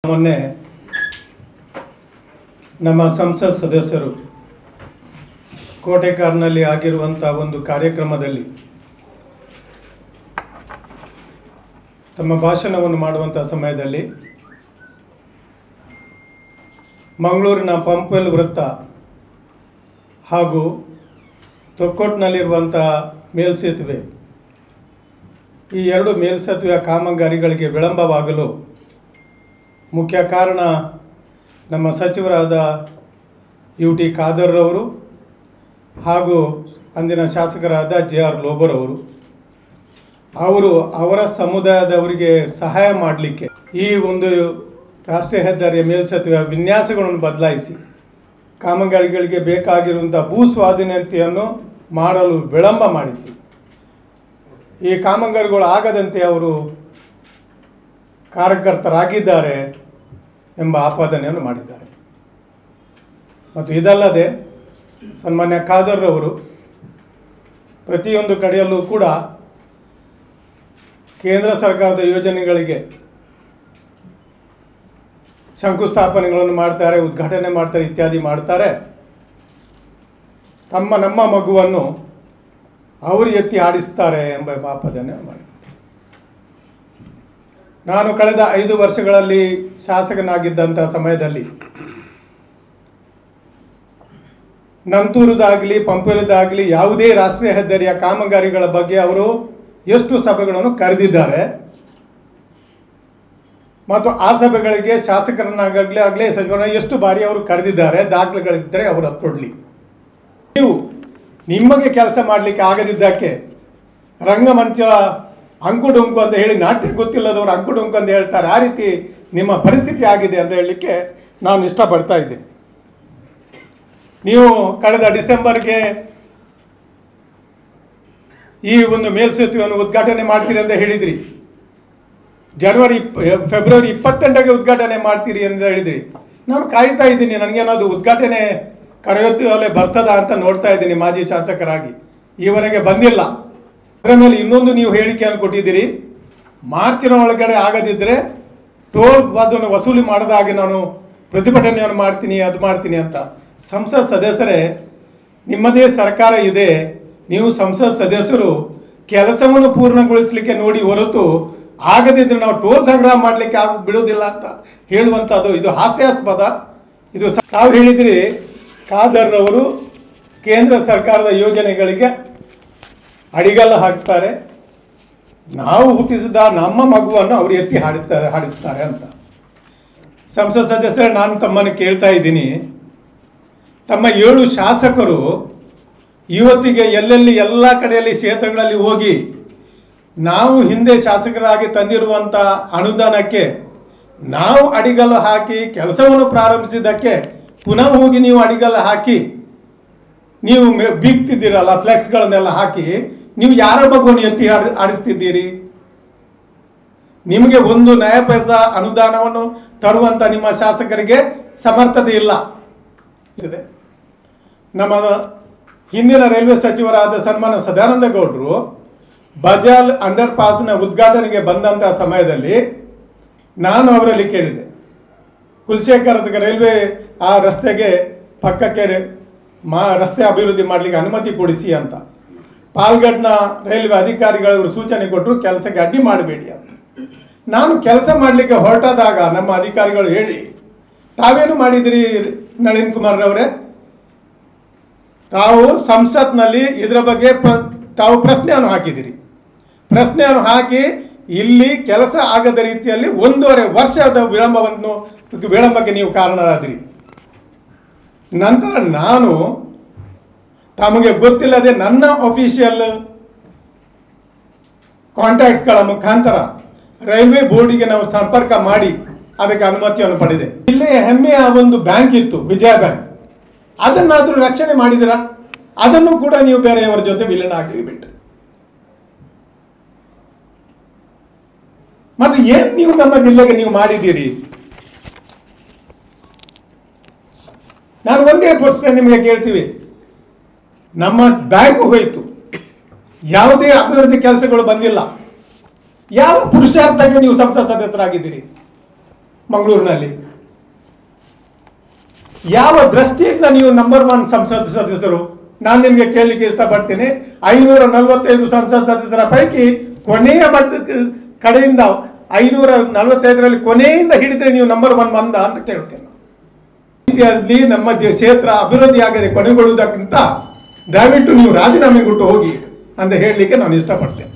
ಮೊನ್ನೆ ನಮ್ಮ ಸಂಸತ್ ಸದಸ್ಯರು ಕೋಟೆಕಾರ್ನಲ್ಲಿ ಆಗಿರುವಂಥ ಒಂದು ಕಾರ್ಯಕ್ರಮದಲ್ಲಿ ತಮ್ಮ ಭಾಷಣವನ್ನು ಮಾಡುವಂಥ ಸಮಯದಲ್ಲಿ ಮಂಗಳೂರಿನ ಪಂಪ್ವೆಲ್ ವೃತ್ತ ಹಾಗೂ ತೊಕ್ಕೊಟ್ನಲ್ಲಿರುವಂಥ ಮೇಲ್ಸೇತುವೆ ಈ ಎರಡು ಮೇಲ್ಸೇತುವೆಯ ಕಾಮಗಾರಿಗಳಿಗೆ ವಿಳಂಬವಾಗಲು ಮುಖ್ಯ ಕಾರಣ ನಮ್ಮ ಸಚಿವರಾದ UT ಖಾದರ್ರವರು ಹಾಗೂ ಅಂದಿನ ಶಾಸಕರಾದ JR ಲೋಬರ್ ಅವರು ಅವರ ಸಮುದಾಯದವರಿಗೆ ಸಹಾಯ ಮಾಡಲಿಕ್ಕೆ ಈ ಒಂದು ರಾಷ್ಟ್ರೀಯ ಹೆದ್ದಾರಿಯ ಮೇಲ್ಸೇತುವೆಯ ವಿನ್ಯಾಸಗಳನ್ನು ಬದಲಾಯಿಸಿ ಕಾಮಗಾರಿಗಳಿಗೆ ಬೇಕಾಗಿರುವಂಥ ಭೂ ಸ್ವಾಧೀನತೆಯನ್ನು ಮಾಡಲು ವಿಳಂಬ ಮಾಡಿಸಿ ಈ ಕಾಮಗಾರಿಗಳು ಆಗದಂತೆ ಅವರು ಕಾರ್ಯಕರ್ತರಾಗಿದ್ದಾರೆ ಎಂಬ ಆಪಾದನೆಯನ್ನು ಮಾಡಿದ್ದಾರೆ. ಮತ್ತು ಇದಲ್ಲದೆ ಸನ್ಮಾನ್ಯ ಖಾದರ್ರವರು ಪ್ರತಿಯೊಂದು ಕಡೆಯಲ್ಲೂ ಕೂಡ ಕೇಂದ್ರ ಸರ್ಕಾರದ ಯೋಜನೆಗಳಿಗೆ ಶಂಕುಸ್ಥಾಪನೆಗಳನ್ನು ಮಾಡ್ತಾರೆ, ಉದ್ಘಾಟನೆ ಮಾಡ್ತಾರೆ, ಇತ್ಯಾದಿ ಮಾಡ್ತಾರೆ. ನಮ್ಮ ಮಗುವನ್ನು ಅವರು ಎತ್ತಿ ಆಡಿಸ್ತಾರೆ ಎಂಬ ಆಪಾದನೆ ಮಾಡಿದ್ದಾರೆ. ನಾನು ಕಳೆದ 5 ವರ್ಷಗಳಲ್ಲಿ ಶಾಸಕನಾಗಿದ್ದಂಥ ಸಮಯದಲ್ಲಿ ನಂತೂರದಾಗಲಿ ಪಂಪುರದಾಗಲಿ ಯಾವುದೇ ರಾಷ್ಟ್ರೀಯ ಹೆದ್ದಾರಿಯ ಕಾಮಗಾರಿಗಳ ಬಗ್ಗೆ ಅವರು ಎಷ್ಟು ಸಭೆಗಳನ್ನು ಕರೆದಿದ್ದಾರೆ ಮತ್ತು ಆ ಸಭೆಗಳಿಗೆ ಶಾಸಕರನ್ನಾಗಲಿ ಸಚಿವರನ್ನ ಎಷ್ಟು ಬಾರಿ ಅವರು ಕರೆದಿದ್ದಾರೆ ದಾಖಲೆಗಳಿದ್ದರೆ ಅವರು ಕೊಡಲಿ. ನೀವು ನಿಮಗೆ ಕೆಲಸ ಮಾಡಲಿಕ್ಕೆ ಆಗದಿದ್ದಕ್ಕೆ ರಂಗಮಂಚ ಅಂಕುಡೊಂಕು ಅಂತ ಹೇಳಿ ನಾಟ್ಯ ಗೊತ್ತಿಲ್ಲದವರು ಅಂಕುಡೊಂಕು ಅಂತ ಹೇಳ್ತಾರೆ. ಆ ರೀತಿ ನಿಮ್ಮ ಪರಿಸ್ಥಿತಿ ಆಗಿದೆ ಅಂತ ಹೇಳಲಿಕ್ಕೆ ನಾನು ಇಷ್ಟಪಡ್ತಾ ಇದ್ದೀನಿ. ನೀವು ಕಳೆದ ಡಿಸೆಂಬರ್ಗೆ ಈ ಒಂದು ಮೇಲ್ಸೇತುವೆಯನ್ನು ಉದ್ಘಾಟನೆ ಮಾಡ್ತೀರಿ ಅಂತ ಹೇಳಿದ್ರಿ. ಫೆಬ್ರವರಿ 28ಗೆ ಉದ್ಘಾಟನೆ ಮಾಡ್ತೀರಿ ಅಂತ ಹೇಳಿದ್ರಿ. ನಾನು ಕಾಯ್ತಾ ಇದ್ದೀನಿ, ನನಗೇನಾದ್ರು ಉದ್ಘಾಟನೆ ಕರೆಯೋತ್ತಲೇ ಬರ್ತದ ಅಂತ ನೋಡ್ತಾ ಇದ್ದೀನಿ. ಮಾಜಿ ಶಾಸಕರಾಗಿ ಈವರೆಗೆ ಬಂದಿಲ್ಲ. ಅದರ ಮೇಲೆ ಇನ್ನೊಂದು ನೀವು ಹೇಳಿಕೆಯನ್ನು ಕೊಟ್ಟಿದ್ದೀರಿ, ಮಾರ್ಚಿನ ಒಳಗಡೆ ಆಗದಿದ್ದರೆ ಟೋಲ್ ಅದನ್ನು ವಸೂಲಿ ಮಾಡದ ಹಾಗೆ ನಾನು ಪ್ರತಿಭಟನೆಯನ್ನು ಮಾಡ್ತೀನಿ, ಅದು ಮಾಡ್ತೀನಿ ಅಂತ. ಸಂಸತ್ ಸದಸ್ಯರೇ, ನಿಮ್ಮದೇ ಸರ್ಕಾರ ಇದೆ, ನೀವು ಸಂಸತ್ ಸದಸ್ಯರು ಕೆಲಸವನ್ನು ಪೂರ್ಣಗೊಳಿಸಲಿಕ್ಕೆ ನೋಡಿ ಹೊರತು ಆಗದಿದ್ದರೆ ನಾವು ಟೋಲ್ ಸಂಗ್ರಹ ಮಾಡಲಿಕ್ಕೆ ಬಿಡೋದಿಲ್ಲ ಅಂತ ಹೇಳುವಂಥದ್ದು ಇದು ಹಾಸ್ಯಾಸ್ಪದ. ಇದು ತಾವು ಹೇಳಿದಿರಿ ಖಾದರ್ರವರು ಕೇಂದ್ರ ಸರ್ಕಾರದ ಯೋಜನೆಗಳಿಗೆ ಅಡಿಗಲ್ಲು ಹಾಕ್ತಾರೆ, ನಾವು ಹುಟ್ಟಿಸಿದ ನಮ್ಮ ಮಗುವನ್ನು ಅವರು ಎತ್ತಿ ಹಾಡಿಸ್ತಾರೆ ಅಂತ. ಸಂಸತ್ ಸದಸ್ಯರೇ, ನಾನು ತಮ್ಮನ್ನು ಕೇಳ್ತಾ ಇದ್ದೀನಿ, ತಮ್ಮ 7 ಶಾಸಕರು ಇವತ್ತಿಗೆ ಎಲ್ಲೆಲ್ಲಿ ಎಲ್ಲ ಕಡೆಯಲ್ಲಿ ಕ್ಷೇತ್ರಗಳಲ್ಲಿ ಹೋಗಿ ನಾವು ಹಿಂದೆ ಶಾಸಕರಾಗಿ ತಂದಿರುವಂಥ ಅನುದಾನಕ್ಕೆ ನಾವು ಅಡಿಗಲ್ಲು ಹಾಕಿ ಕೆಲಸವನ್ನು ಪ್ರಾರಂಭಿಸಿದ್ದಕ್ಕೆ ಪುನಃ ಹೋಗಿ ನೀವು ಅಡಿಗಲ್ಲು ಹಾಕಿ ನೀವು ಬೀಗ್ತಿದ್ದೀರಲ್ಲ, ಫ್ಲೆಕ್ಸ್ಗಳನ್ನೆಲ್ಲ ಹಾಕಿ ನೀವು ಯಾರ ಮಗುವನ್ನು ಎತ್ತಿ ಆಡಿಸ್ತಿದ್ದೀರಿ? ನಿಮಗೆ ಒಂದು ನಯ ಪೈಸಾ ಅನುದಾನವನ್ನು ತರುವಂಥ ನಿಮ್ಮ ಶಾಸಕರಿಗೆ ಸಮರ್ಥತೆ ಇಲ್ಲ. ನಮ್ಮ ಹಿಂದಿನ ರೈಲ್ವೆ ಸಚಿವರಾದ ಸನ್ಮಾನ್ಯ ಸದಾನಂದ ಗೌಡರು ಬಜಾಲ್ ಅಂಡರ್ ಪಾಸ್ನ ಉದ್ಘಾಟನೆಗೆ ಬಂದಂಥ ಸಮಯದಲ್ಲಿ ನಾನು ಅವರಲ್ಲಿ ಕೇಳಿದೆ, ಕುಲಶೇಖರದ ರೈಲ್ವೆ ಆ ರಸ್ತೆಗೆ ಪಕ್ಕಕ್ಕೆ ರಸ್ತೆ ಅಭಿವೃದ್ಧಿ ಮಾಡಲಿಕ್ಕೆ ಅನುಮತಿ ಕೊಡಿಸಿ ಅಂತ. ಪಾಲ್ಗಡ್ನ ರೈಲ್ವೆ ಅಧಿಕಾರಿಗಳು ಸೂಚನೆ ಕೊಟ್ಟರು, ಕೆಲಸಕ್ಕೆ ಅಡ್ಡಿ ಮಾಡಬೇಡಿ ಅಂತ. ನಾನು ಕೆಲಸ ಮಾಡಲಿಕ್ಕೆ ಹೊರಟಾದಾಗ ನಮ್ಮ ಅಧಿಕಾರಿಗಳು ಹೇಳಿ, ತಾವೇನು ಮಾಡಿದಿರಿ ನಳಿನ್ ಕುಮಾರ್ ಅವರೇ, ತಾವು ಸಂಸತ್ನಲ್ಲಿ ಇದರ ಬಗ್ಗೆ ತಾವು ಪ್ರಶ್ನೆಯನ್ನು ಹಾಕಿದಿರಿ. ಪ್ರಶ್ನೆಯನ್ನು ಹಾಕಿ ಇಲ್ಲಿ ಕೆಲಸ ಆಗದ ರೀತಿಯಲ್ಲಿ 1.5 ವರ್ಷದ ವಿಳಂಬಕ್ಕೆ ನೀವು ಕಾರಣರಾದಿರಿ. ನಂತರ ನಾನು ತಮಗೆ ಗೊತ್ತಿಲ್ಲದೆ ನನ್ನ ಅಫಿಷಿಯಲ್ ಕಾಂಟ್ಯಾಕ್ಟ್ಸ್ಗಳ ಮುಖಾಂತರ ರೈಲ್ವೆ ಬೋರ್ಡಿಗೆ ನಾವು ಸಂಪರ್ಕ ಮಾಡಿ ಅದಕ್ಕೆ ಅನುಮತಿಯನ್ನು ಪಡೆದೆ. ಇಲ್ಲೇ ಹೆಮ್ಮೆಯ ಒಂದು ಬ್ಯಾಂಕ್ ಇತ್ತು, ವಿಜಯ ಬ್ಯಾಂಕ್, ಅದನ್ನಾದರೂ ರಕ್ಷಣೆ ಮಾಡಿದಿರಾ? ಅದನ್ನು ಕೂಡ ನೀವು ಬೇರೆಯವರ ಜೊತೆ ವಿಲೀನ ಆಗಲಿ ಬಿಟ್ಟು. ಮತ್ತು ಏನು ನೀವು ನಮ್ಮ ಜಿಲ್ಲೆಗೆ ನೀವು ಮಾಡಿದ್ದೀರಿ? ನಾನು ಒಂದೇ ಪ್ರಶ್ನೆ ನಿಮಗೆ ಕೇಳ್ತೀವಿ, ನಮ್ಮ ಬ್ಯಾಂಕು ಹೋಯಿತು, ಯಾವುದೇ ಅಭಿವೃದ್ಧಿ ಕೆಲಸಗಳು ಬಂದಿಲ್ಲ, ಯಾವ ಪುರುಷಾರ್ಥಕ್ಕೆ ನೀವು ಸಂಸತ್ ಸದಸ್ಯರಾಗಿದ್ದೀರಿ? ಮಂಗಳೂರಿನಲ್ಲಿ. ಯಾವ ದೃಷ್ಟಿಯಿಂದ ನೀವು ನಂಬರ್ 1 ಸಂಸತ್ ಸದಸ್ಯರು? ನಾನು ನಿಮಗೆ ಕೇಳಲಿಕ್ಕೆ ಇಷ್ಟಪಡ್ತೇನೆ, 545 ಸಂಸತ್ ಸದಸ್ಯರ ಪೈಕಿ ಕೊನೆಯ ಕಡೆಯಿಂದ 545ರಲ್ಲಿ ಕೊನೆಯಿಂದ ಹಿಡಿದ್ರೆ ನೀವು ನಂಬರ್ 1 ಬಂದ ಅಂತ ಕೇಳ್ತೇನೆ. ರೀತಿಯಲ್ಲಿ ನಮ್ಮ ಕ್ಷೇತ್ರ ಅಭಿವೃದ್ಧಿ ಆಗದೆ ಕೊನೆಗೊಳ್ಳುವುದಕ್ಕಿಂತ ದಯವಿಟ್ಟು ನೀವು ರಾಜೀನಾಮೆ ಕೊಟ್ಟು ಹೋಗಿ ಅಂತ ಹೇಳಲಿಕ್ಕೆ ನಾನು ಇಷ್ಟಪಡ್ತೇನೆ.